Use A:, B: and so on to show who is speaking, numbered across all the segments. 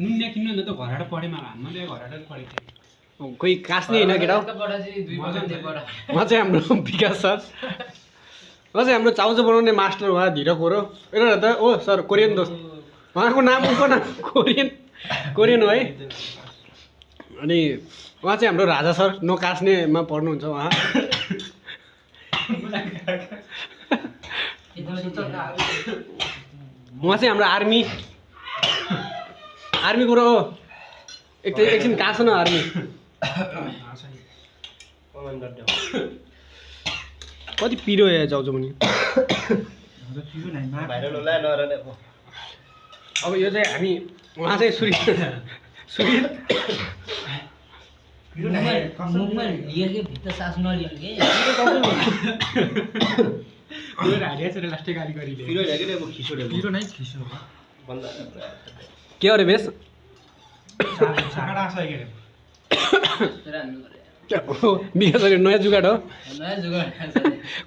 A: नुन्ने किन्नु न त घरबाट पढेमा हामीले घरबाट पढेको थियौँ
B: कोही कास्ने होइन केटा हो म चाहिँ हाम्रो विकास सर म चाहिँ हाम्रो चाउचाउ बनाउने मास्टर हो धीरक हो र हेर त ओ सर कोरियन दोस्त उहाँको नाम कोरियन हो है अनि उहाँ चाहिँ हाम्रो राजा सर नकास्नेमा पढ्नुहुन्छ उहाँ उहाँ चाहिँ हाम्रो आर्मी कुरो हो एकछिन काँस न आर्मी कति पिरो या चाउचाउ पनि अब यो चाहिँ हामी उहाँ चाहिँ सूर्य के अरे बेस विकास अरे नयाँ जुगाड हो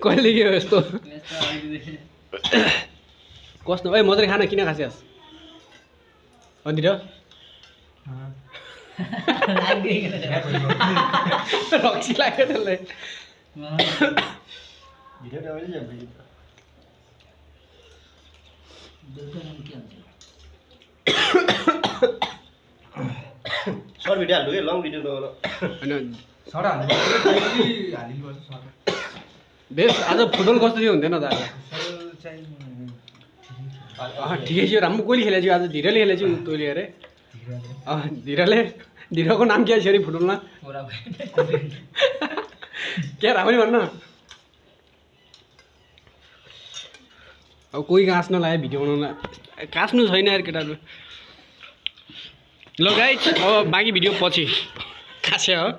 B: कहिले के हो यस्तो कस्तो ए मजाले खाना किन खासियास अन्त रक्सी लाग्यो त्यसलाई
C: सर्ट भिडियो हाल्नु कि लङ भिडियो
B: होइन बेस आज फुटबल कस्तो थियो हुँदैन त आज ठिकै थियो राम्रो कोहीले खेलेको थियो आज धीरले खेलेको थियो तैँले अरे धीरको नाम के छ अरे फुटबलमा क्या राम्ररी भन्न अब कोही काँच्न लाग्यो भिडियो बनाउन काँच्नु छैन यार केटाहरू ल गाइस अब बाँकी भिडियो पछि खास्या हो